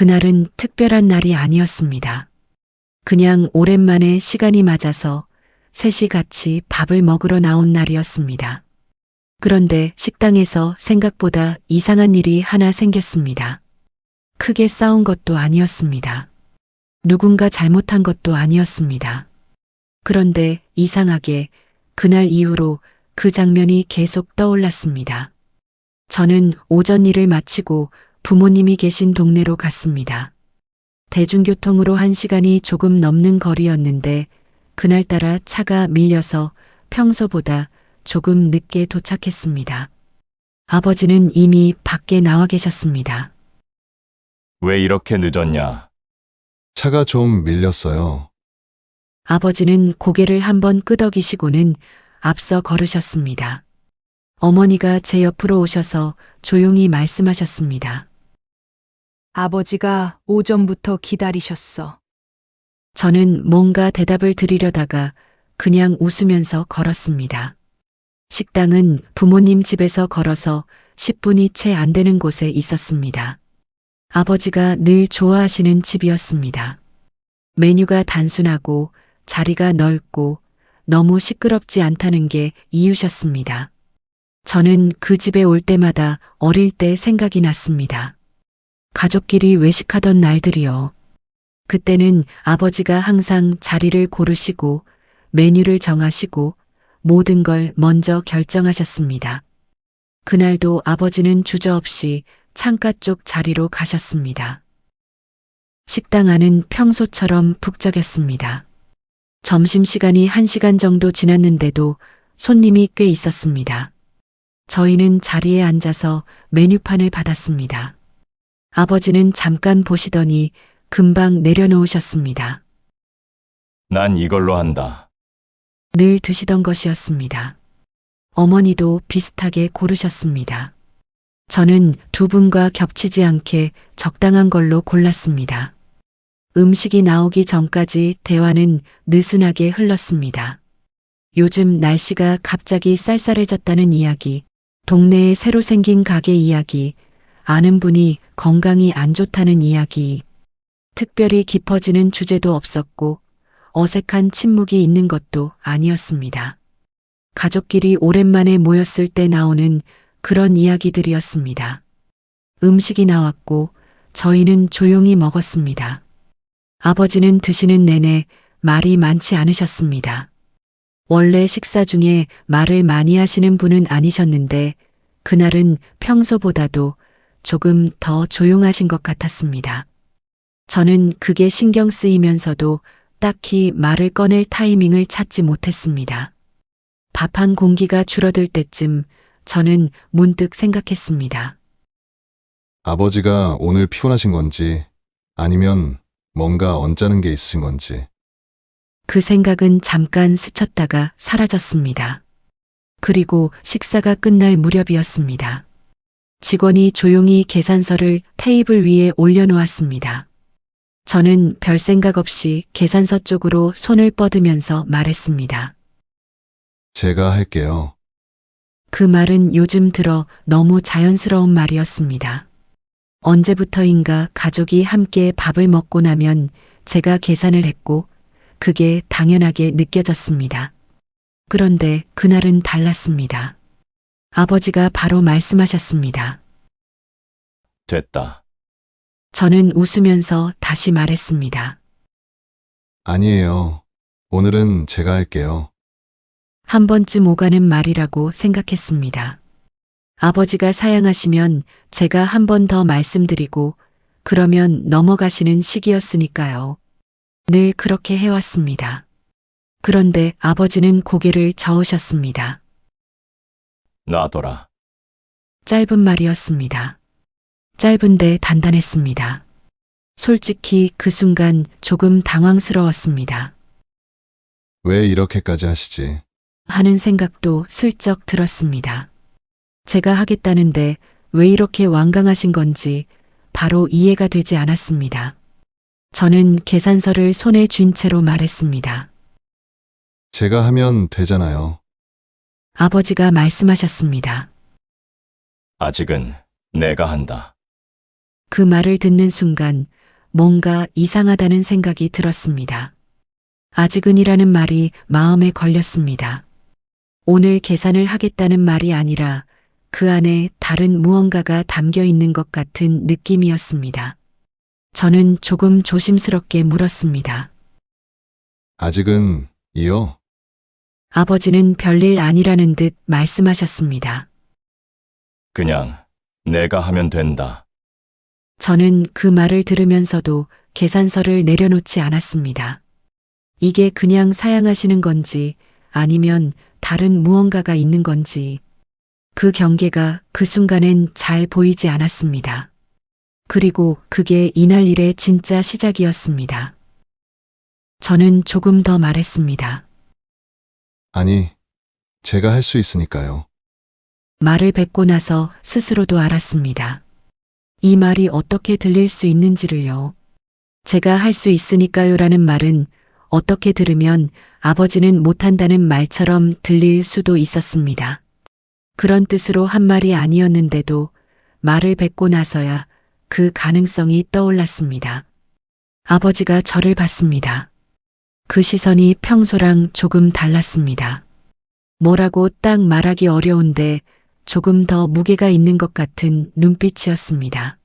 그날은 특별한 날이 아니었습니다. 그냥 오랜만에 시간이 맞아서 셋이 같이 밥을 먹으러 나온 날이었습니다. 그런데 식당에서 생각보다 이상한 일이 하나 생겼습니다. 크게 싸운 것도 아니었습니다. 누군가 잘못한 것도 아니었습니다. 그런데 이상하게 그날 이후로 그 장면이 계속 떠올랐습니다. 저는 오전 일을 마치고 부모님이 계신 동네로 갔습니다. 대중교통으로 1시간이 조금 넘는 거리였는데 그날따라 차가 밀려서 평소보다 조금 늦게 도착했습니다. 아버지는 이미 밖에 나와 계셨습니다. 왜 이렇게 늦었냐? 차가 좀 밀렸어요. 아버지는 고개를 한번 끄덕이시고는 앞서 걸으셨습니다. 어머니가 제 옆으로 오셔서 조용히 말씀하셨습니다. 아버지가 오전부터 기다리셨어. 저는 뭔가 대답을 드리려다가 그냥 웃으면서 걸었습니다. 식당은 부모님 집에서 걸어서 10분이 채 안 되는 곳에 있었습니다. 아버지가 늘 좋아하시는 집이었습니다. 메뉴가 단순하고 자리가 넓고 너무 시끄럽지 않다는 게 이유셨습니다. 저는 그 집에 올 때마다 어릴 때 생각이 났습니다. 가족끼리 외식하던 날들이요. 그때는 아버지가 항상 자리를 고르시고 메뉴를 정하시고 모든 걸 먼저 결정하셨습니다. 그날도 아버지는 주저없이 창가 쪽 자리로 가셨습니다. 식당 안은 평소처럼 북적였습니다. 점심시간이 1시간 정도 지났는데도 손님이 꽤 있었습니다. 저희는 자리에 앉아서 메뉴판을 받았습니다. 아버지는 잠깐 보시더니 금방 내려놓으셨습니다. 난 이걸로 한다. 늘 드시던 것이었습니다. 어머니도 비슷하게 고르셨습니다. 저는 두 분과 겹치지 않게 적당한 걸로 골랐습니다. 음식이 나오기 전까지 대화는 느슨하게 흘렀습니다. 요즘 날씨가 갑자기 쌀쌀해졌다는 이야기, 동네에 새로 생긴 가게 이야기, 아는 분이 건강이 안 좋다는 이야기, 특별히 깊어지는 주제도 없었고 어색한 침묵이 있는 것도 아니었습니다. 가족끼리 오랜만에 모였을 때 나오는 그런 이야기들이었습니다. 음식이 나왔고 저희는 조용히 먹었습니다. 아버지는 드시는 내내 말이 많지 않으셨습니다. 원래 식사 중에 말을 많이 하시는 분은 아니셨는데 그날은 평소보다도 조금 더 조용하신 것 같았습니다. 저는 그게 신경 쓰이면서도 딱히 말을 꺼낼 타이밍을 찾지 못했습니다. 밥 한 공기가 줄어들 때쯤 저는 문득 생각했습니다. 아버지가 오늘 피곤하신 건지 아니면 뭔가 언짢은 게 있으신 건지. 그 생각은 잠깐 스쳤다가 사라졌습니다. 그리고 식사가 끝날 무렵이었습니다. 직원이 조용히 계산서를 테이블 위에 올려놓았습니다. 저는 별 생각 없이 계산서 쪽으로 손을 뻗으면서 말했습니다. 제가 할게요. 그 말은 요즘 들어 너무 자연스러운 말이었습니다. 언제부터인가 가족이 함께 밥을 먹고 나면 제가 계산을 했고 그게 당연하게 느껴졌습니다. 그런데 그날은 달랐습니다. 아버지가 바로 말씀하셨습니다. 됐다. 저는 웃으면서 다시 말했습니다. 아니에요. 오늘은 제가 할게요. 한 번쯤 오가는 말이라고 생각했습니다. 아버지가 사양하시면 제가 한 번 더 말씀드리고 그러면 넘어가시는 시기였으니까요. 늘 그렇게 해왔습니다. 그런데 아버지는 고개를 저으셨습니다. 놔둬라. 짧은 말이었습니다. 짧은데 단단했습니다. 솔직히 그 순간 조금 당황스러웠습니다. 왜 이렇게까지 하시지? 하는 생각도 슬쩍 들었습니다. 제가 하겠다는데 왜 이렇게 완강하신 건지 바로 이해가 되지 않았습니다. 저는 계산서를 손에 쥔 채로 말했습니다. 제가 하면 되잖아요. 아버지가 말씀하셨습니다. 아직은 내가 한다. 그 말을 듣는 순간 뭔가 이상하다는 생각이 들었습니다. 아직은이라는 말이 마음에 걸렸습니다. 오늘 계산을 하겠다는 말이 아니라 그 안에 다른 무언가가 담겨 있는 것 같은 느낌이었습니다. 저는 조금 조심스럽게 물었습니다. 아직은 이요? 아버지는 별일 아니라는 듯 말씀하셨습니다. 그냥 내가 하면 된다. 저는 그 말을 들으면서도 계산서를 내려놓지 않았습니다. 이게 그냥 사양하시는 건지 아니면 다른 무언가가 있는 건지 그 경계가 그 순간엔 잘 보이지 않았습니다. 그리고 그게 이날 일의 진짜 시작이었습니다. 저는 조금 더 말했습니다. 아니, 제가 할 수 있으니까요. 말을 뱉고 나서 스스로도 알았습니다. 이 말이 어떻게 들릴 수 있는지를요. 제가 할 수 있으니까요라는 말은 어떻게 들으면 아버지는 못한다는 말처럼 들릴 수도 있었습니다. 그런 뜻으로 한 말이 아니었는데도 말을 뱉고 나서야 그 가능성이 떠올랐습니다. 아버지가 저를 봤습니다. 그 시선이 평소랑 조금 달랐습니다. 뭐라고 딱 말하기 어려운데 조금 더 무게가 있는 것 같은 눈빛이었습니다.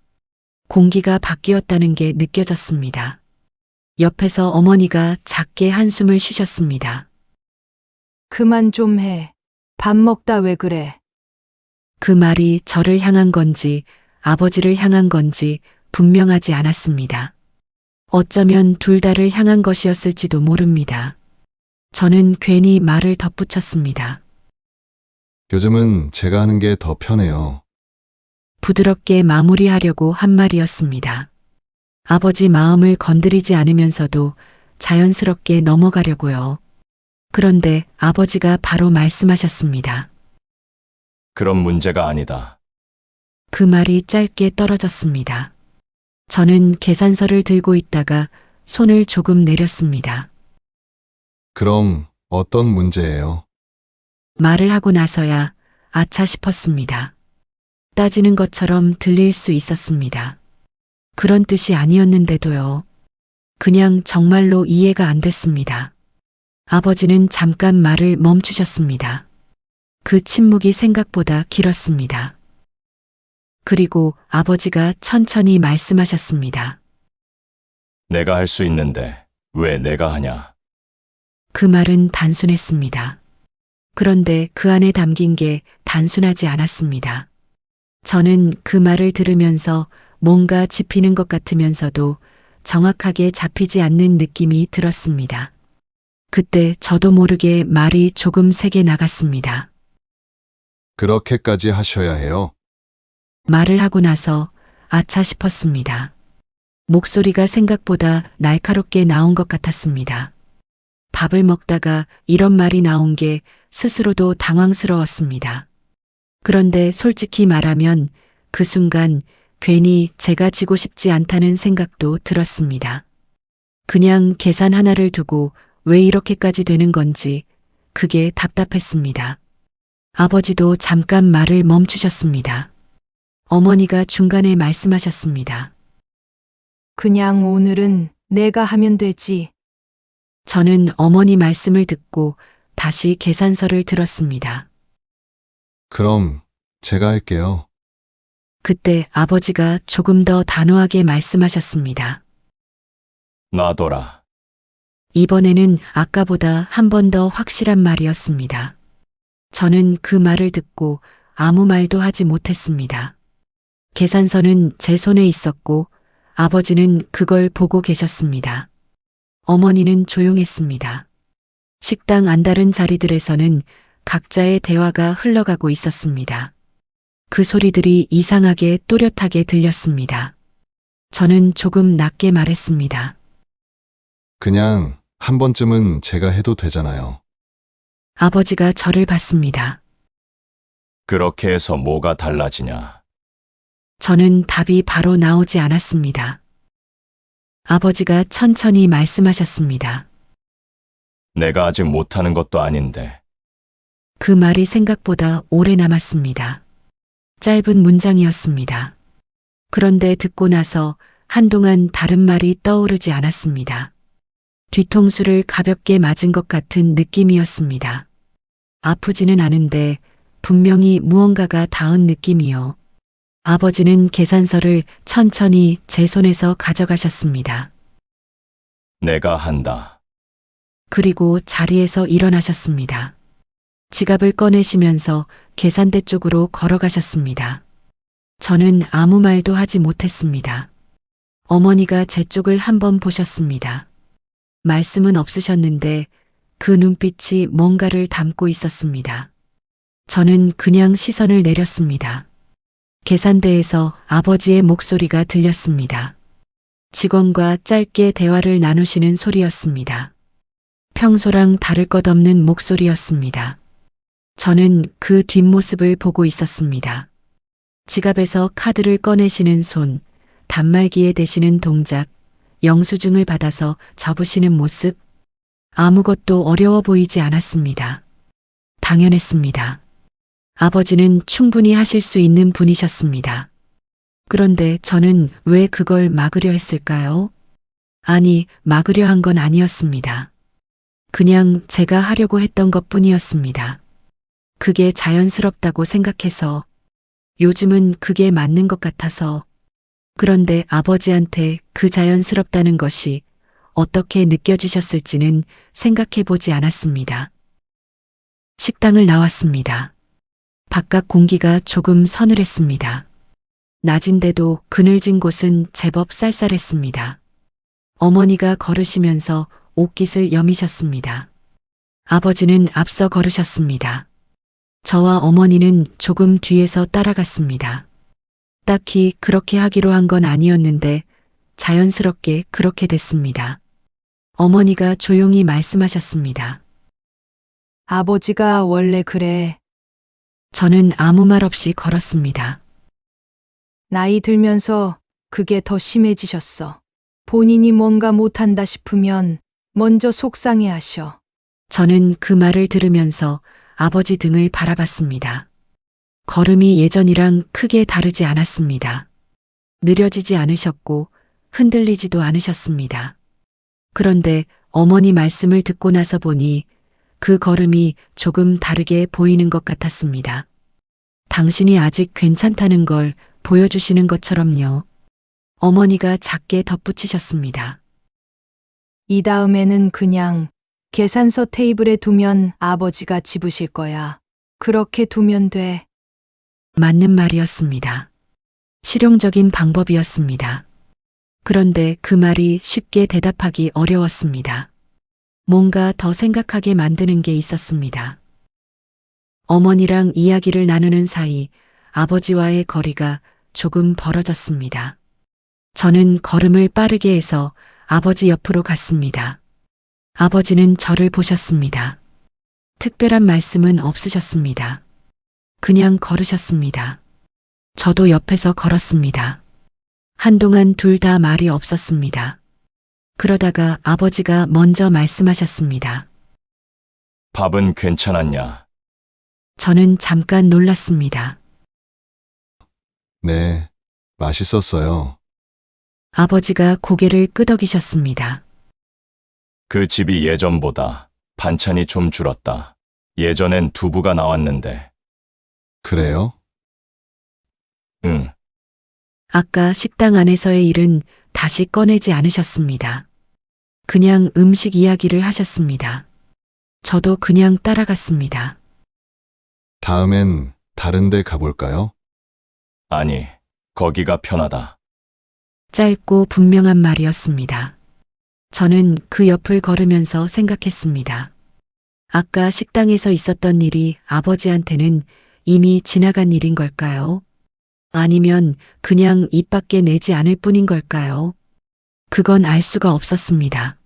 공기가 바뀌었다는 게 느껴졌습니다. 옆에서 어머니가 작게 한숨을 쉬셨습니다. 그만 좀 해. 밥 먹다 왜 그래? 그 말이 저를 향한 건지 아버지를 향한 건지 분명하지 않았습니다. 어쩌면 둘 다를 향한 것이었을지도 모릅니다. 저는 괜히 말을 덧붙였습니다. 요즘은 제가 하는 게 더 편해요. 부드럽게 마무리하려고 한 말이었습니다. 아버지 마음을 건드리지 않으면서도 자연스럽게 넘어가려고요. 그런데 아버지가 바로 말씀하셨습니다. 그런 문제가 아니다. 그 말이 짧게 떨어졌습니다. 저는 계산서를 들고 있다가 손을 조금 내렸습니다. 그럼 어떤 문제예요? 말을 하고 나서야 아차 싶었습니다. 따지는 것처럼 들릴 수 있었습니다. 그런 뜻이 아니었는데도요. 그냥 정말로 이해가 안 됐습니다. 아버지는 잠깐 말을 멈추셨습니다. 그 침묵이 생각보다 길었습니다. 그리고 아버지가 천천히 말씀하셨습니다. 내가 할 수 있는데 왜 내가 하냐? 그 말은 단순했습니다. 그런데 그 안에 담긴 게 단순하지 않았습니다. 저는 그 말을 들으면서 뭔가 짚히는 것 같으면서도 정확하게 잡히지 않는 느낌이 들었습니다. 그때 저도 모르게 말이 조금 세게 나갔습니다. 그렇게까지 하셔야 해요? 말을 하고 나서 아차 싶었습니다. 목소리가 생각보다 날카롭게 나온 것 같았습니다. 밥을 먹다가 이런 말이 나온 게 스스로도 당황스러웠습니다. 그런데 솔직히 말하면 그 순간 괜히 제가 지고 싶지 않다는 생각도 들었습니다. 그냥 계산 하나를 두고 왜 이렇게까지 되는 건지 그게 답답했습니다. 아버지도 잠깐 말을 멈추셨습니다. 어머니가 중간에 말씀하셨습니다. 그냥 오늘은 내가 하면 되지. 저는 어머니 말씀을 듣고 다시 계산서를 들었습니다. 그럼 제가 할게요. 그때 아버지가 조금 더 단호하게 말씀하셨습니다. 놔둬라. 이번에는 아까보다 한 번 더 확실한 말이었습니다. 저는 그 말을 듣고 아무 말도 하지 못했습니다. 계산서는 제 손에 있었고 아버지는 그걸 보고 계셨습니다. 어머니는 조용했습니다. 식당 안다른 자리들에서는 각자의 대화가 흘러가고 있었습니다. 그 소리들이 이상하게 또렷하게 들렸습니다. 저는 조금 낮게 말했습니다. 그냥 한 번쯤은 제가 해도 되잖아요. 아버지가 저를 봤습니다. 그렇게 해서 뭐가 달라지냐? 저는 답이 바로 나오지 않았습니다. 아버지가 천천히 말씀하셨습니다. 내가 아직 못하는 것도 아닌데 그 말이 생각보다 오래 남았습니다. 짧은 문장이었습니다. 그런데 듣고 나서 한동안 다른 말이 떠오르지 않았습니다. 뒤통수를 가볍게 맞은 것 같은 느낌이었습니다. 아프지는 않은데 분명히 무언가가 닿은 느낌이요. 아버지는 계산서를 천천히 제 손에서 가져가셨습니다. 내가 한다. 그리고 자리에서 일어나셨습니다. 지갑을 꺼내시면서 계산대 쪽으로 걸어가셨습니다. 저는 아무 말도 하지 못했습니다. 어머니가 제 쪽을 한번 보셨습니다. 말씀은 없으셨는데 그 눈빛이 뭔가를 담고 있었습니다. 저는 그냥 시선을 내렸습니다. 계산대에서 아버지의 목소리가 들렸습니다. 직원과 짧게 대화를 나누시는 소리였습니다. 평소랑 다를 것 없는 목소리였습니다. 저는 그 뒷모습을 보고 있었습니다. 지갑에서 카드를 꺼내시는 손, 단말기에 대시는 동작, 영수증을 받아서 접으시는 모습, 아무것도 어려워 보이지 않았습니다. 당연했습니다. 아버지는 충분히 하실 수 있는 분이셨습니다. 그런데 저는 왜 그걸 막으려 했을까요? 아니, 막으려 한 건 아니었습니다. 그냥 제가 하려고 했던 것 뿐이었습니다. 그게 자연스럽다고 생각해서, 요즘은 그게 맞는 것 같아서, 그런데 아버지한테 그 자연스럽다는 것이 어떻게 느껴지셨을지는 생각해 보지 않았습니다. 식당을 나왔습니다. 바깥 공기가 조금 서늘했습니다. 낮인데도 그늘진 곳은 제법 쌀쌀했습니다. 어머니가 걸으시면서 옷깃을 여미셨습니다. 아버지는 앞서 걸으셨습니다. 저와 어머니는 조금 뒤에서 따라갔습니다. 딱히 그렇게 하기로 한 건 아니었는데 자연스럽게 그렇게 됐습니다. 어머니가 조용히 말씀하셨습니다. 아버지가 원래 그래. 저는 아무 말 없이 걸었습니다. 나이 들면서 그게 더 심해지셨어. 본인이 뭔가 못한다 싶으면 먼저 속상해 하셔. 저는 그 말을 들으면서 아버지 등을 바라봤습니다. 걸음이 예전이랑 크게 다르지 않았습니다. 느려지지 않으셨고 흔들리지도 않으셨습니다. 그런데 어머니 말씀을 듣고 나서 보니 그 걸음이 조금 다르게 보이는 것 같았습니다. 당신이 아직 괜찮다는 걸 보여주시는 것처럼요. 어머니가 작게 덧붙이셨습니다. 이 다음에는 그냥 계산서 테이블에 두면 아버지가 집으실 거야. 그렇게 두면 돼. 맞는 말이었습니다. 실용적인 방법이었습니다. 그런데 그 말이 쉽게 대답하기 어려웠습니다. 뭔가 더 생각하게 만드는 게 있었습니다. 어머니랑 이야기를 나누는 사이 아버지와의 거리가 조금 벌어졌습니다. 저는 걸음을 빠르게 해서 아버지 옆으로 갔습니다. 아버지는 저를 보셨습니다. 특별한 말씀은 없으셨습니다. 그냥 걸으셨습니다. 저도 옆에서 걸었습니다. 한동안 둘 다 말이 없었습니다. 그러다가 아버지가 먼저 말씀하셨습니다. 밥은 괜찮았냐? 저는 잠깐 놀랐습니다. 네, 맛있었어요. 아버지가 고개를 끄덕이셨습니다. 그 집이 예전보다 반찬이 좀 줄었다. 예전엔 두부가 나왔는데. 그래요? 응, 아까 식당 안에서의 일은 다시 꺼내지 않으셨습니다. 그냥 음식 이야기를 하셨습니다. 저도 그냥 따라갔습니다. 다음엔 다른 데 가볼까요? 아니, 거기가 편하다. 짧고 분명한 말이었습니다. 저는 그 옆을 걸으면서 생각했습니다. 아까 식당에서 있었던 일이 아버지한테는 이미 지나간 일인 걸까요? 아니면 그냥 입 밖에 내지 않을 뿐인 걸까요? 그건 알 수가 없었습니다.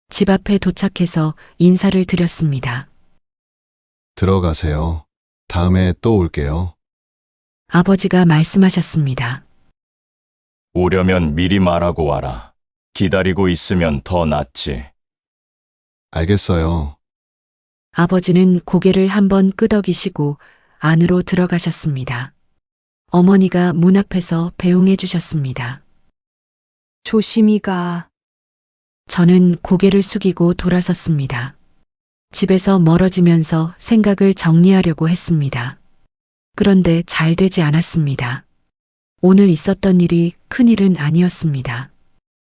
집 앞에 도착해서 인사를 드렸습니다. 들어가세요. 다음에 또 올게요. 아버지가 말씀하셨습니다. 오려면 미리 말하고 와라. 기다리고 있으면 더 낫지. 알겠어요. 아버지는 고개를 한번 끄덕이시고 안으로 들어가셨습니다. 어머니가 문 앞에서 배웅해 주셨습니다. 조심히 가. 저는 고개를 숙이고 돌아섰습니다. 집에서 멀어지면서 생각을 정리하려고 했습니다. 그런데 잘 되지 않았습니다. 오늘 있었던 일이 큰일은 아니었습니다.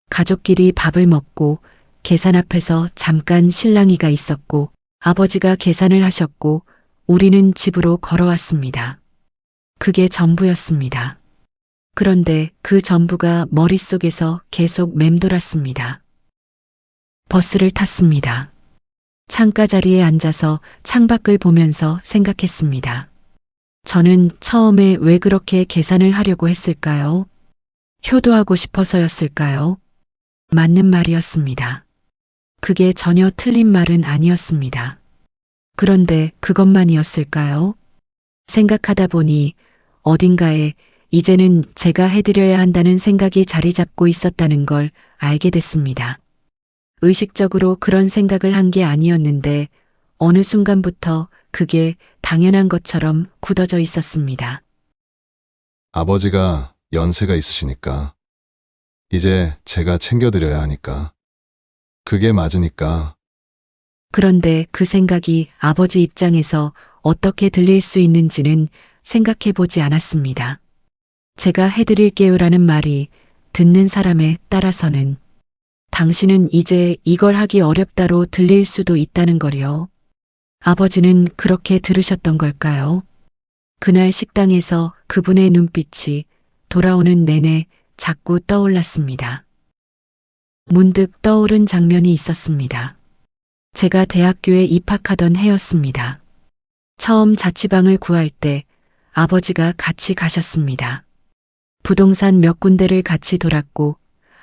가족끼리 밥을 먹고 계산 앞에서 잠깐 실랑이가 있었고 아버지가 계산을 하셨고 우리는 집으로 걸어왔습니다. 그게 전부였습니다. 그런데 그 전부가 머릿속에서 계속 맴돌았습니다. 버스를 탔습니다. 창가 자리에 앉아서 창밖을 보면서 생각했습니다. 저는 처음에 왜 그렇게 계산을 하려고 했을까요? 효도하고 싶어서였을까요? 맞는 말이었습니다. 그게 전혀 틀린 말은 아니었습니다. 그런데 그것만이었을까요? 생각하다 보니 어딘가에 이제는 제가 해드려야 한다는 생각이 자리 잡고 있었다는 걸 알게 됐습니다. 의식적으로 그런 생각을 한 게 아니었는데 어느 순간부터 그게 당연한 것처럼 굳어져 있었습니다. 아버지가 연세가 있으시니까 이제 제가 챙겨드려야 하니까 그게 맞으니까 그런데 그 생각이 아버지 입장에서 어떻게 들릴 수 있는지는 생각해 보지 않았습니다. 제가 해드릴게요라는 말이 듣는 사람에 따라서는 당신은 이제 이걸 하기 어렵다로 들릴 수도 있다는 거요. 아버지는 그렇게 들으셨던 걸까요? 그날 식당에서 그분의 눈빛이 돌아오는 내내 자꾸 떠올랐습니다. 문득 떠오른 장면이 있었습니다. 제가 대학교에 입학하던 해였습니다. 처음 자취방을 구할 때 아버지가 같이 가셨습니다. 부동산 몇 군데를 같이 돌았고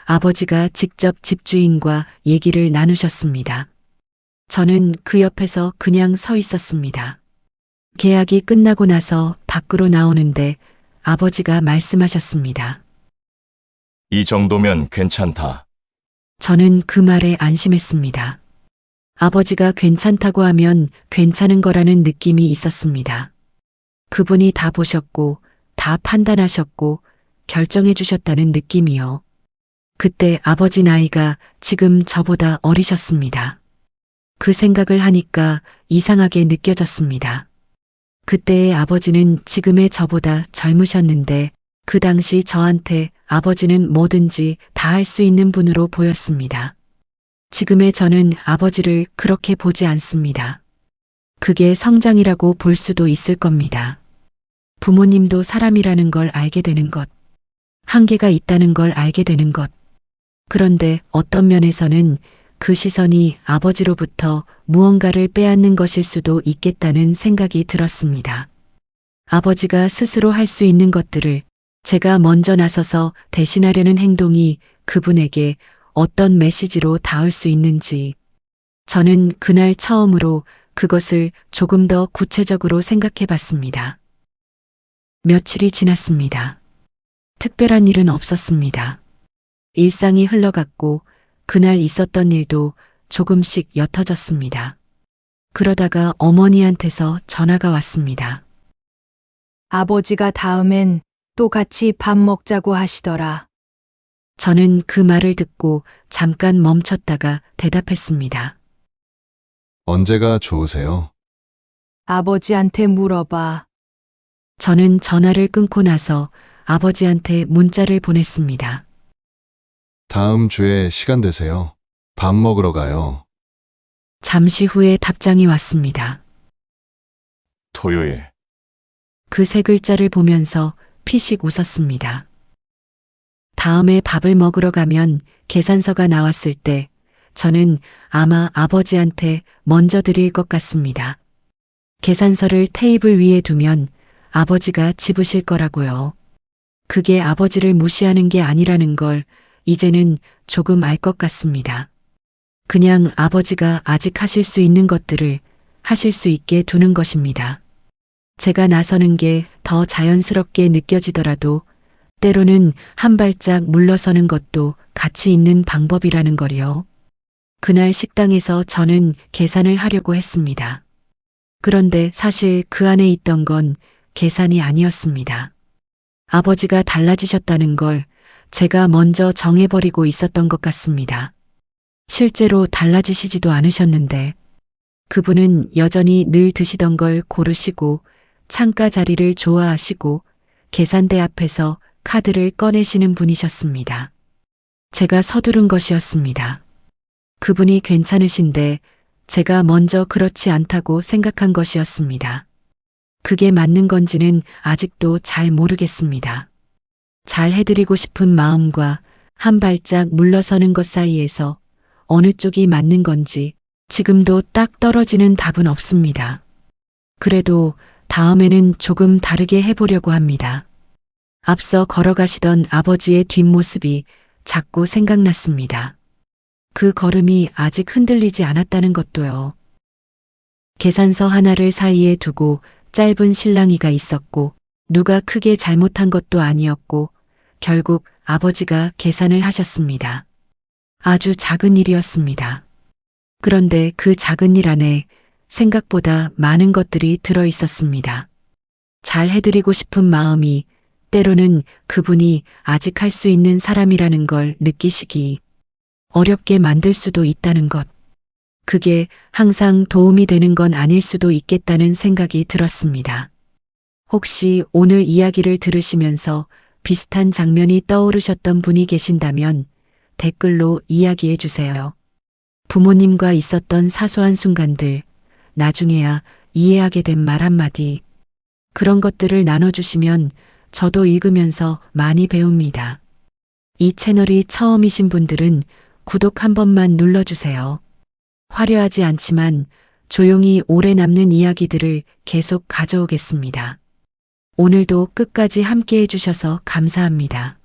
아버지가 직접 집주인과 얘기를 나누셨습니다. 저는 그 옆에서 그냥 서 있었습니다. 계약이 끝나고 나서 밖으로 나오는데 아버지가 말씀하셨습니다. 이 정도면 괜찮다. 저는 그 말에 안심했습니다. 아버지가 괜찮다고 하면 괜찮은 거라는 느낌이 있었습니다. 그분이 다 보셨고 다 판단하셨고 결정해 주셨다는 느낌이요. 그때 아버지 나이가 지금 저보다 어리셨습니다. 그 생각을 하니까 이상하게 느껴졌습니다. 그때의 아버지는 지금의 저보다 젊으셨는데 그 당시 저한테 아버지는 뭐든지 다 할 수 있는 분으로 보였습니다. 지금의 저는 아버지를 그렇게 보지 않습니다. 그게 성장이라고 볼 수도 있을 겁니다. 부모님도 사람이라는 걸 알게 되는 것, 한계가 있다는 걸 알게 되는 것. 그런데 어떤 면에서는 그 시선이 아버지로부터 무언가를 빼앗는 것일 수도 있겠다는 생각이 들었습니다. 아버지가 스스로 할 수 있는 것들을 제가 먼저 나서서 대신하려는 행동이 그분에게 어떤 메시지로 닿을 수 있는지, 저는 그날 처음으로 그것을 조금 더 구체적으로 생각해 봤습니다. 며칠이 지났습니다. 특별한 일은 없었습니다. 일상이 흘러갔고 그날 있었던 일도 조금씩 옅어졌습니다. 그러다가 어머니한테서 전화가 왔습니다. 아버지가 다음엔 또 같이 밥 먹자고 하시더라. 저는 그 말을 듣고 잠깐 멈췄다가 대답했습니다. 언제가 좋으세요? 아버지한테 물어봐. 저는 전화를 끊고 나서 아버지한테 문자를 보냈습니다. 다음 주에 시간 되세요? 밥 먹으러 가요. 잠시 후에 답장이 왔습니다. 토요일. 그 세 글자를 보면서 피식 웃었습니다. 다음에 밥을 먹으러 가면 계산서가 나왔을 때 저는 아마 아버지한테 먼저 드릴 것 같습니다. 계산서를 테이블 위에 두면 아버지가 집으실 거라고요. 그게 아버지를 무시하는 게 아니라는 걸 이제는 조금 알 것 같습니다. 그냥 아버지가 아직 하실 수 있는 것들을 하실 수 있게 두는 것입니다. 제가 나서는 게 더 자연스럽게 느껴지더라도 때로는 한 발짝 물러서는 것도 가치 있는 방법이라는 거요. 그날 식당에서 저는 계산을 하려고 했습니다. 그런데 사실 그 안에 있던 건 계산이 아니었습니다. 아버지가 달라지셨다는 걸 제가 먼저 정해버리고 있었던 것 같습니다. 실제로 달라지시지도 않으셨는데 그분은 여전히 늘 드시던 걸 고르시고 창가 자리를 좋아하시고 계산대 앞에서 카드를 꺼내시는 분이셨습니다. 제가 서두른 것이었습니다. 그분이 괜찮으신데 제가 먼저 그렇지 않다고 생각한 것이었습니다. 그게 맞는 건지는 아직도 잘 모르겠습니다. 잘 해드리고 싶은 마음과 한 발짝 물러서는 것 사이에서 어느 쪽이 맞는 건지 지금도 딱 떨어지는 답은 없습니다. 그래도 다음에는 조금 다르게 해보려고 합니다. 앞서 걸어가시던 아버지의 뒷모습이 자꾸 생각났습니다. 그 걸음이 아직 흔들리지 않았다는 것도요. 계산서 하나를 사이에 두고 짧은 실랑이가 있었고 누가 크게 잘못한 것도 아니었고 결국 아버지가 계산을 하셨습니다. 아주 작은 일이었습니다. 그런데 그 작은 일 안에 생각보다 많은 것들이 들어 있었습니다. 잘 해드리고 싶은 마음이 때로는 그분이 아직 할 수 있는 사람이라는 걸 느끼시기 어렵게 만들 수도 있다는 것. 그게 항상 도움이 되는 건 아닐 수도 있겠다는 생각이 들었습니다. 혹시 오늘 이야기를 들으시면서 비슷한 장면이 떠오르셨던 분이 계신다면 댓글로 이야기해 주세요. 부모님과 있었던 사소한 순간들, 나중에야 이해하게 된 말 한마디, 그런 것들을 나눠주시면 저도 읽으면서 많이 배웁니다. 이 채널이 처음이신 분들은 구독 한 번만 눌러주세요. 화려하지 않지만 조용히 오래 남는 이야기들을 계속 가져오겠습니다. 오늘도 끝까지 함께 해주셔서 감사합니다.